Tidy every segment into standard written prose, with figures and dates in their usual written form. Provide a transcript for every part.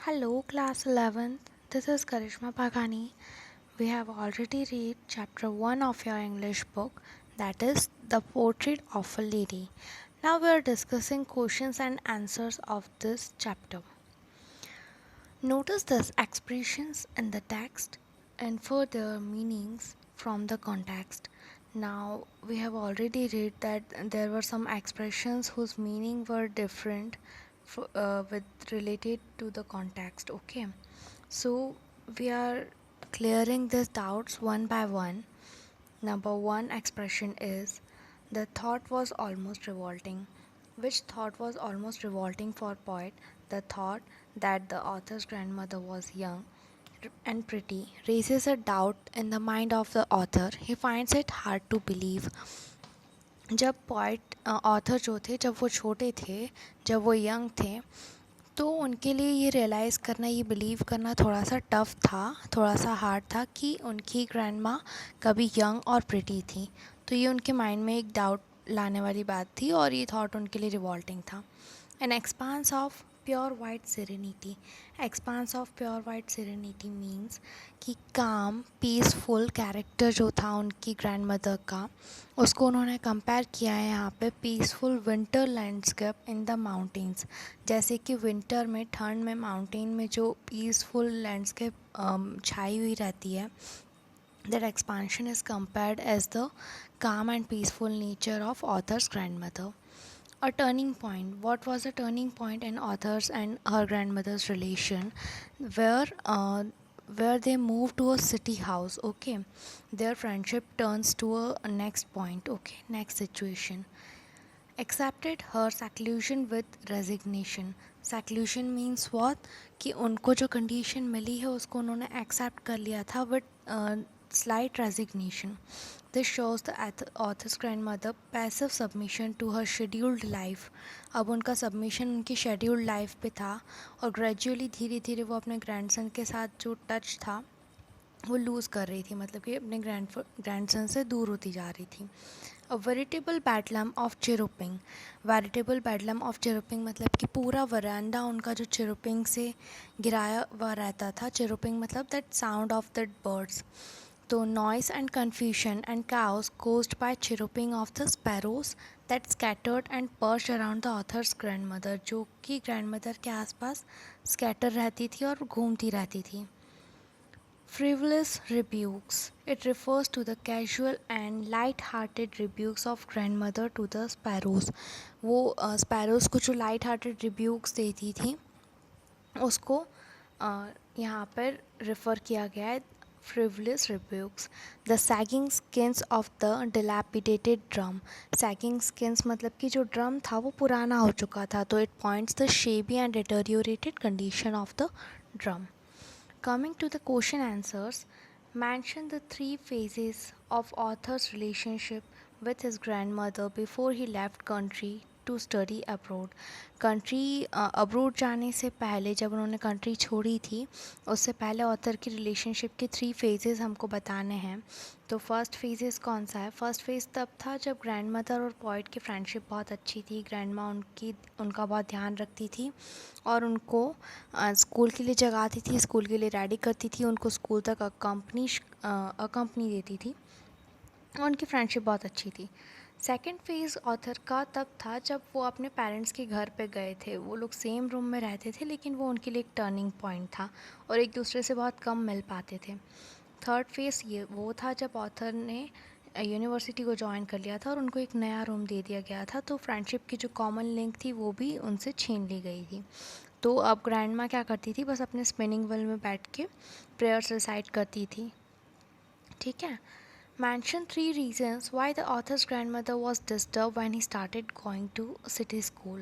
Hello, class 11th. This is Karishma Bhagani. We have already read chapter 1 of your English book, that is The Portrait of a Lady. Now we are discussing questions and answers of this chapter. Notice these expressions in the text and infer their meanings from the context. Now we have already read that there were some expressions whose meaning were different with related to the context. Okay, so we are clearing these doubts one by one. Number one expression is the thought was almost revolting. Which thought was almost revolting for poet? The thought that the author's grandmother was young and pretty raises a doubt in the mind of the author. He finds it hard to believe. जब poet author जो थे जब वो छोटे थे जब वो young थे तो उनके लिए ये रियलाइज़ करना ये बिलीव करना थोड़ा सा टफ था थोड़ा सा हार्ड था कि उनकी ग्रैंड माँ कभी यंग और प्रिटी थी तो ये उनके माइंड में एक डाउट लाने वाली बात थी और ये थॉट उनके लिए रिवॉल्टिंग था an expanse of pure white serenity expanse of pure white serenity means कि काम पीसफुल कैरेक्टर जो था उनकी ग्रैंड मदर का उसको उन्होंने कंपेयर किया है यहाँ पे peaceful winter landscape in the mountains जैसे कि विंटर में ठंड में माउंटेन में जो पीसफुल लैंडस्केप छाई हुई रहती है that expansion is compared as the calm and peaceful nature of author's grandmother. A turning point. What was a turning point in author's and her grandmother's relation, where where they moved to a city house? Okay, their friendship turns to a next point. Okay, next situation. Accepted her seclusion with resignation. Seclusion means what? कि उनको जो condition मिली है उसको उन्होंने accept कर लिया था with slight resignation. This shows the author's grandmother passive submission to her scheduled life. अब उनका सबमिशन उनकी शेड्यूल्ड लाइफ पे था और ग्रेजुअली धीरे धीरे वो अपने ग्रैंडसन के साथ जो टच था वो लूज़ कर रही थी मतलब कि अपने ग्रैंडसन से दूर होती जा रही थी अ वेरिटेबल बैडलम ऑफ चिरुपिंग वेरिटेबल बैडलम ऑफ चिरुपिंग मतलब कि पूरा वरांडा उनका जो चिरुपिंग से गिराया हुआ रहता था चिरुपिंग मतलब that sound of that birds तो noise and confusion and chaos caused by chirruping of the sparrows that scattered and perched around the author's grandmother जो कि ग्रैंडमदर के आसपास स्कैटर रहती थी और घूमती रहती थी Frivolous rebukes. It refers to the casual and light-hearted rebukes of grandmother to the sparrows. वो sparrows को जो light-hearted rebukes देती थी उसको यहाँ पर refer किया गया है frivolous rebukes. The sagging skins of the dilapidated drum. Sagging skins मतलब कि जो drum था वो पुराना हो चुका था तो it points the shabby and deteriorated condition of the drum. Coming to the question answers, mention the three phases of author's relationship with his grandmother before he left country to study abroad. Country abroad जाने से पहले जब उन्होंने country छोड़ी थी उससे पहले author की रिलेशनशिप के 3 फेजेस हमको बताने हैं तो फर्स्ट फेजेस कौन सा है फर्स्ट फेज़ तब था जब ग्रैंड मदर और पॉइट की फ्रेंडशिप बहुत अच्छी थी ग्रैंड माँ उनका बहुत ध्यान रखती थी और उनको स्कूल के लिए जगाती थी स्कूल के लिए रेडी करती थी उनको स्कूल तक अकम्पनी देती थी और उनकी फ्रेंडशिप बहुत अच्छी थी सेकेंड फेज़ ऑथर का तब था जब वो अपने पेरेंट्स के घर पे गए थे वो लोग सेम रूम में रहते थे लेकिन वो उनके लिए एक टर्निंग पॉइंट था और एक दूसरे से बहुत कम मिल पाते थे थर्ड फेज़ ये वो था जब ऑथर ने यूनिवर्सिटी को ज्वाइन कर लिया था और उनको एक नया रूम दे दिया गया था तो फ्रेंडशिप की जो कॉमन लिंक थी वो भी उनसे छीन ली गई थी तो अब ग्रैंड माँ क्या करती थी बस अपने स्पिनिंग व्हील में बैठ के प्रेयर्स रिसाइट करती थी ठीक है Mention 3 reasons why the author's grandmother was disturbed when he started going to city school.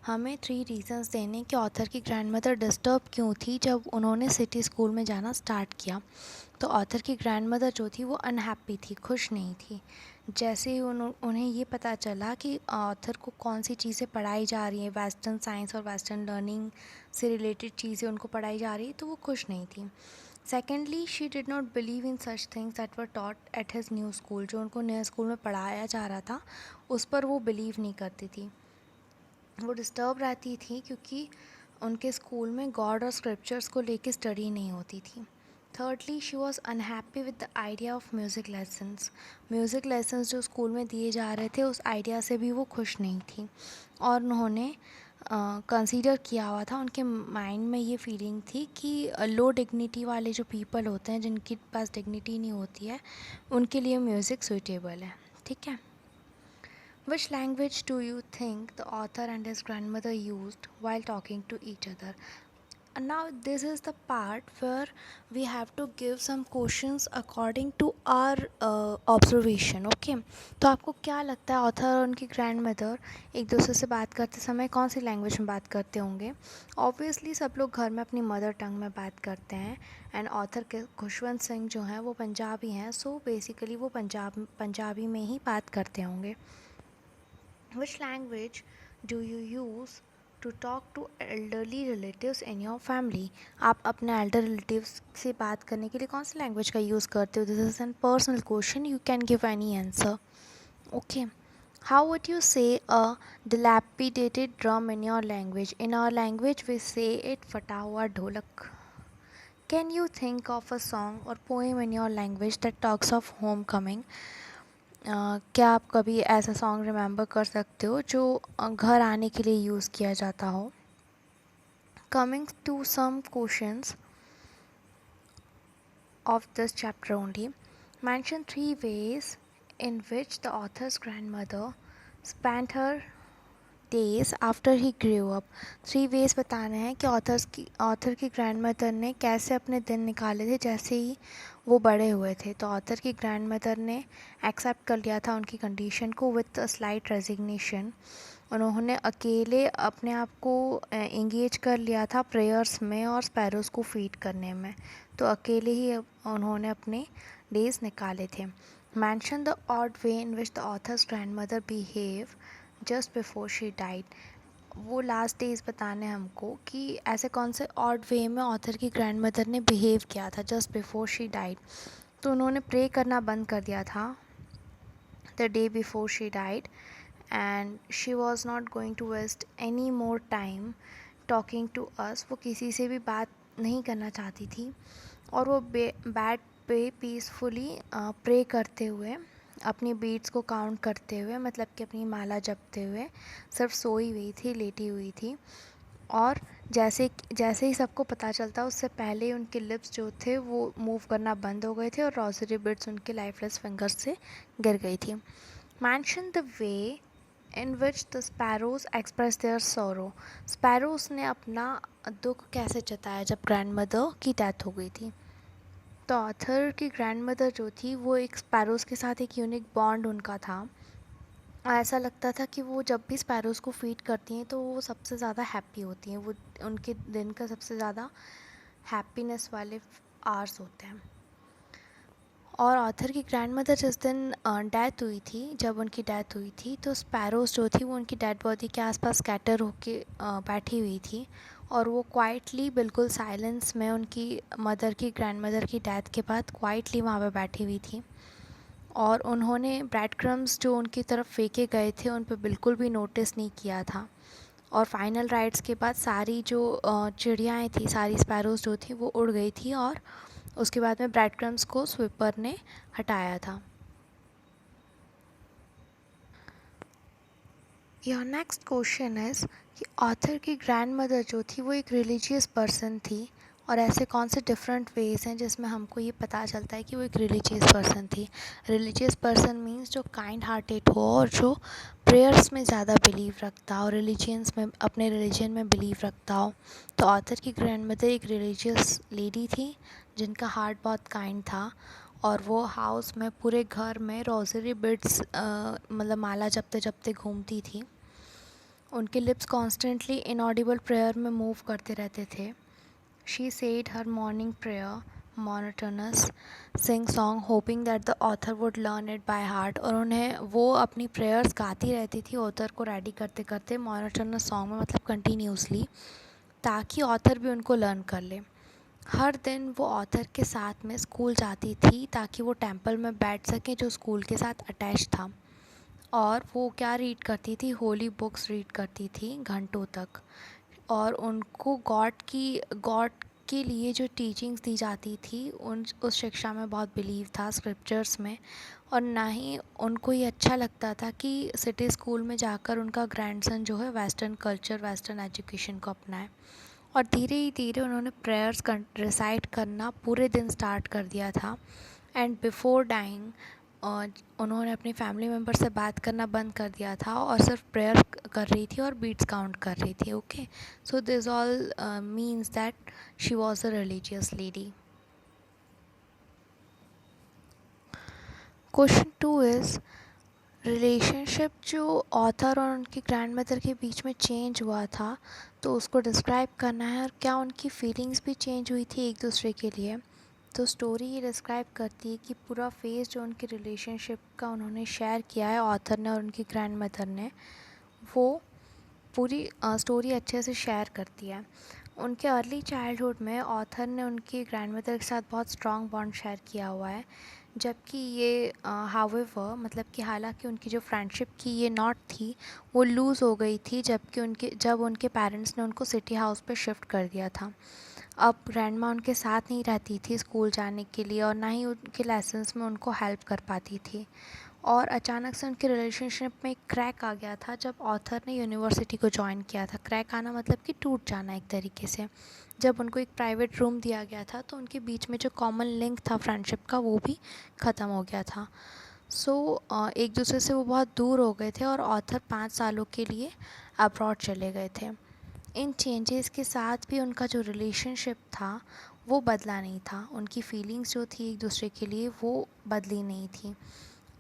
हमें 3 reasons देने कि ऑथर की ग्रैंडमदर डिस्टर्ब क्यों थी जब उन्होंने सिटी स्कूल में जाना स्टार्ट किया तो ऑथर की ग्रैंडमदर जो थी वो अनहैप्पी थी खुश नहीं थी जैसे ही उन्हें ये पता चला कि ऑथर को कौन सी चीज़ें पढ़ाई जा रही हैं वेस्टर्न साइंस और वेस्टर्न लर्निंग से रिलेटेड चीज़ें उनको पढ़ाई जा रही तो वो खुश नहीं थी secondly she did not believe in such things that were taught at his new school जो उनको नए स्कूल में पढ़ाया जा रहा था उस पर वो बिलीव नहीं करती थी वो डिस्टर्ब रहती थी क्योंकि उनके स्कूल में गॉड और स्क्रिप्चर्स को लेके स्टडी नहीं होती थी। Thirdly, she was unhappy with the idea of music lessons. Music lessons जो स्कूल में दिए जा रहे थे उस आइडिया से भी वो खुश नहीं थी, और उन्होंने कंसीडर किया हुआ था, उनके माइंड में ये फीलिंग थी कि लो डिग्निटी वाले जो पीपल होते हैं, जिनके पास डिग्निटी नहीं होती है, उनके लिए म्यूज़िक सूटेबल है। ठीक है। Which language do you think the author and his grandmother used while talking to each other? And now this is the part where we have to give some questions according to our observation. Okay, तो आपको क्या लगता है author और उनकी grand mother एक दूसरे से बात करते समय कौन सी लैंग्वेज में बात करते होंगे? ऑब्वियसली सब लोग घर में अपनी मदर टंग में बात करते हैं, एंड ऑथर के खुशवंत सिंह जो हैं वो पंजाबी हैं, सो बेसिकली वो पंजाबी में ही बात करते होंगे। Which language do you use to talk to elderly relatives in your family? आप अपने elder relatives से बात करने के लिए कौन सी लैंग्वेज का यूज़ करते हो? This is an personal question. You can give any answer. Okay. How would you say a dilapidated drum in your language? In our language, we say it फटा हुआ ढोलक. Can you think of a song or poem in your language that talks of homecoming? क्या आप कभी ऐसा song remember कर सकते हो जो घर आने के लिए यूज़ किया जाता हो? Coming to some questions of this chapter only. Mention 3 ways in which the author's grandmother spent her days after he grew up. 3 ways बताने हैं कि ऑथर की ग्रैंडमदर ने कैसे अपने दिन निकाले थे जैसे ही वो बड़े हुए थे। तो ऑथर की ग्रैंडमदर ने एक्सेप्ट कर लिया था उनकी कंडीशन को विथ अ स्लाइट रेजिग्नेशन। उन्होंने अकेले अपने आप को इंगेज कर लिया था प्रेयर्स में और स्पैरोज़ को फीड करने में। तो अकेले ही उन्होंने अपने डेज निकाले थे। Mention the odd way in which the author's grandmother behave just before she died. वो लास्ट डेज बताने हमको कि ऐसे कौन से ऑड वे में ऑथर की ग्रैंडमदर ने बिहेव किया था जस्ट बिफोर शी डाइड। तो उन्होंने प्रे करना बंद कर दिया था the day before she died, and she was not going to waste any more time talking to us. वो किसी से भी बात नहीं करना चाहती थी, और वो बेड पे पीसफुली प्रे करते हुए, अपनी बीट्स को काउंट करते हुए, मतलब कि अपनी माला जपते हुए सिर्फ सोई हुई थी, लेटी हुई थी। और जैसे जैसे ही सबको पता चलता उससे पहले ही उनके लिप्स जो थे वो मूव करना बंद हो गए थे और रोजरी बिट्स उनके लाइफलेस फिंगर्स से गिर गई थी। Mention the way in which the sparrows express their सोरो। स्पैरोज ने अपना दुख कैसे जताया जब ग्रैंडमदर की डेथ हो गई थी। तो ऑथर की ग्रैंडमदर जो थी वो एक स्पैरोज़ के साथ एक यूनिक बॉन्ड उनका था। ऐसा लगता था कि वो जब भी स्पैरोज़ को फीड करती हैं तो वो सबसे ज़्यादा हैप्पी होती हैं, वो उनके दिन का सबसे ज़्यादा हैप्पीनेस वाले आवर्स होते हैं। और ऑथर की ग्रैंडमदर जिस दिन डेथ हुई थी, जब उनकी डेथ हुई थी, तो स्पैरोज़ जो थी वो उनकी डेड बॉडी के आसपास स्कैटर होके बैठी हुई थी, और वो क्वाइटली बिल्कुल साइलेंस में उनकी मदर की ग्रैंडमदर की डेथ के बाद क्वाइटली वहाँ पे बैठी हुई थी, और उन्होंने ब्रेड क्रम्स जो उनकी तरफ फेंके गए थे उन पर बिल्कुल भी नोटिस नहीं किया था। और फाइनल राइड्स के बाद सारी जो चिड़ियाएँ थी, सारी स्पैरोज़ जो थी वो उड़ गई थी, और उसके बाद में ब्रेड क्रम्स को स्वीपर ने हटाया था। योर नेक्स्ट क्वेश्चन इज़ कि ऑथर की ग्रैंडमदर जो थी वो एक रिलीजियस पर्सन थी, और ऐसे कौन से डिफरेंट वेज़ हैं जिसमें हमको ये पता चलता है कि वो एक रिलीजियस पर्सन थी। रिलीजियस पर्सन मीन्स जो काइंड हार्टेड हो और जो प्रेयर्स में ज़्यादा बिलीव रखता हो, रिलीजियंस में, अपने रिलीजन में बिलीव रखता हो। तो ऑथर की ग्रैंडमदर एक रिलीजियस लेडी थी जिनका हार्ट बहुत काइंड था, और वो हाउस में, पूरे घर में रोज़री बिट्स मतलब माला जपते जपते घूमती थी। उनके लिप्स कॉन्स्टेंटली इनऑडिबल प्रेयर में मूव करते रहते थे। She said her morning prayer monotonous sing song hoping that the author would learn it by heart. और उन्हें वो अपनी प्रेयर्स गाती रहती थी ऑथर को रेडी करते करते, मोनोटोनस सॉन्ग में मतलब कंटिन्यूसली, ताकि ऑथर भी उनको लर्न कर ले। हर दिन वो ऑथर के साथ में स्कूल जाती थी ताकि वो टेंपल में बैठ सके जो स्कूल के साथ अटैच था, और वो क्या रीड करती थी, होली बुक्स रीड करती थी घंटों तक। और उनको गॉड के लिए जो टीचिंग्स दी जाती थी उस शिक्षा में बहुत बिलीव था, स्क्रिप्चर्स में। और ना ही उनको ये अच्छा लगता था कि सिटी स्कूल में जाकर उनका ग्रैंडसन जो है वेस्टर्न कल्चर, वेस्टर्न एजुकेशन को अपनाए। और धीरे ही धीरे उन्होंने प्रेयर्स रिसाइट करना पूरे दिन स्टार्ट कर दिया था। एंड बिफोर डाइंग उन्होंने अपनी फैमिली मेम्बर से बात करना बंद कर दिया था और सिर्फ प्रेयर कर रही थी और बीट्स काउंट कर रही थी। Okay, so this all means that she was a religious lady. Question 2 is relationship जो ऑथर और उनकी ग्रैंड मदर के बीच में चेंज हुआ था, तो उसको डिस्क्राइब करना है और क्या उनकी फीलिंग्स भी चेंज हुई थी एक दूसरे के लिए। तो स्टोरी ये डिस्क्राइब करती है कि पूरा फेज़ जो उनकी रिलेशनशिप का उन्होंने शेयर किया है ऑथर ने और उनकी ग्रैंड मदर ने, वो पूरी स्टोरी अच्छे से शेयर करती है। उनके अर्ली चाइल्डहुड में ऑथर ने उनकी ग्रैंड मदर के साथ बहुत स्ट्रॉन्ग बॉन्ड शेयर किया हुआ है, जबकि ये हाउएवर मतलब कि हालांकि उनकी जो फ्रेंडशिप की ये नॉट थी वो लूज़ हो गई थी जब उनके पेरेंट्स ने उनको सिटी हाउस पे शिफ्ट कर दिया था। अब ग्रैंडमा उनके साथ नहीं रहती थी स्कूल जाने के लिए और ना ही उनके लेसन्स में उनको हेल्प कर पाती थी। और अचानक से उनके रिलेशनशिप में एक क्रैक आ गया था जब ऑथर ने यूनिवर्सिटी को ज्वाइन किया था। क्रैक आना मतलब कि टूट जाना एक तरीके से। जब उनको एक प्राइवेट रूम दिया गया था तो उनके बीच में जो कॉमन लिंक था फ्रेंडशिप का वो भी ख़त्म हो गया था। एक दूसरे से वो बहुत दूर हो गए थे और ऑथर 5 सालों के लिए अब्रॉड चले गए थे। इन चेंजेस के साथ भी उनका जो रिलेशनशिप था वो बदला नहीं था। उनकी फीलिंग्स जो थी एक दूसरे के लिए वो बदली नहीं थी।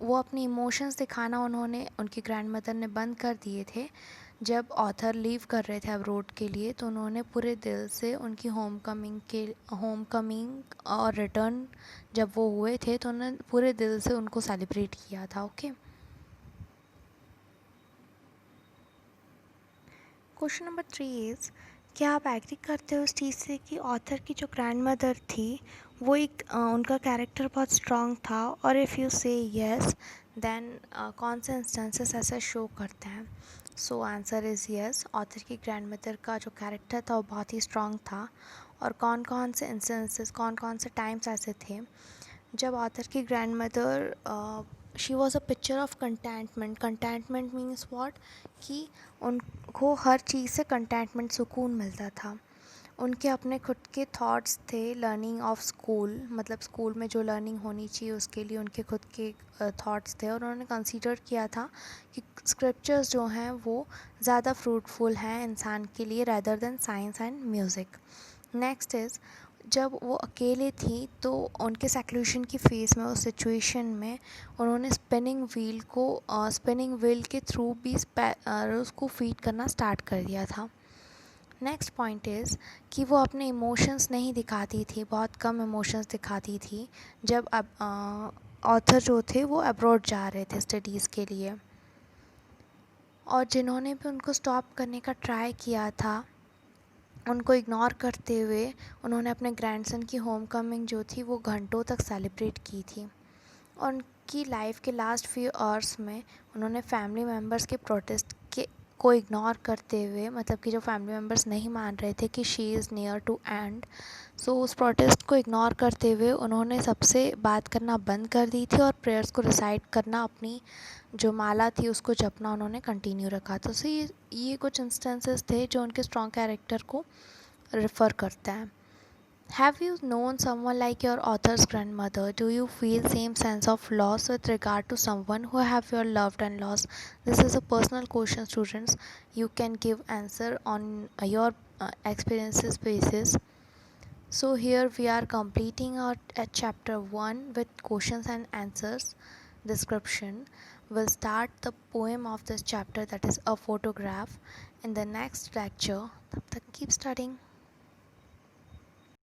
वो अपने इमोशंस दिखाना उन्होंने उनकी ग्रैंड मदर ने बंद कर दिए थे। जब ऑथर लीव कर रहे थे अब्रोड के लिए तो उन्होंने पूरे दिल से उनकी होम कमिंग और रिटर्न जब वो हुए थे तो उन्होंने पूरे दिल से उनको सेलिब्रेट किया था। ओके, क्वेश्चन नंबर 3 इज़ क्या आप एग्री करते हो उस चीज़ से कि ऑथर की जो ग्रैंड मदर थी वो उनका कैरेक्टर बहुत स्ट्रॉन्ग था, और इफ़ यू से येस देन कौन से इंस्टेंसेस ऐसा शो करते हैं। So answer is yes, author की ग्रैंड मदर का जो कैरेक्टर था वो बहुत ही स्ट्रॉन्ग था। और कौन कौन से इंस्टेंसेस, कौन कौन से टाइम्स ऐसे थे जब ऑथर की grandmother she was a picture of contentment. Contentment means what, कि उनको हर चीज़ से कंटेंटमेंट, सुकून मिलता था। उनके अपने खुद के थॉट्स थे लर्निंग ऑफ स्कूल, मतलब स्कूल में जो लर्निंग होनी चाहिए उसके लिए उनके खुद के थॉट्स थे। और उन्होंने कंसीडर किया था कि स्क्रिप्चर्स जो हैं वो ज़्यादा फ्रूटफुल हैं इंसान के लिए rather than science and music. Next is जब वो अकेले थी तो उनके सेक्लूशन की फेस में, उस सिचुएशन में उन्होंने स्पिनिंग व्हील के थ्रू भी उसको फीड करना स्टार्ट कर दिया था। नेक्स्ट पॉइंट इज़ कि वो अपने इमोशंस नहीं दिखाती थी, बहुत कम इमोशंस दिखाती थी जब ऑथर जो थे वो अब्रॉड जा रहे थे स्टडीज़ के लिए। और जिन्होंने भी उनको स्टॉप करने का ट्राई किया था उनको इग्नोर करते हुए उन्होंने अपने ग्रैंडसन की होम कमिंग जो थी वो घंटों तक सेलिब्रेट की थी। और उनकी लाइफ के लास्ट फ्यू आवर्स में उन्होंने फैमिली मेम्बर्स के प्रोटेस्ट को इग्नोर करते हुए, मतलब कि जो फैमिली मेम्बर्स नहीं मान रहे थे कि she is near to end, so उस प्रोटेस्ट को इग्नोर करते हुए उन्होंने सबसे बात करना बंद कर दी थी और प्रेयर्स को रिसाइट करना, अपनी जो माला थी उसको जपना उन्होंने कंटिन्यू रखा था। सो ये कुछ इंस्टेंसेस थे जो उनके स्ट्रॉन्ग कैरेक्टर को रेफ़र करता है। Have you known someone like your author's grandmother? Do you feel same sense of loss with regard to someone who have you loved and lost? This is a personal question, students. You can give answer on your experiences basis. So here we are completing our chapter 1 with questions and answers description. We'll start the poem of this chapter, that is a photograph, in the next lecture. Tab tak keep studying.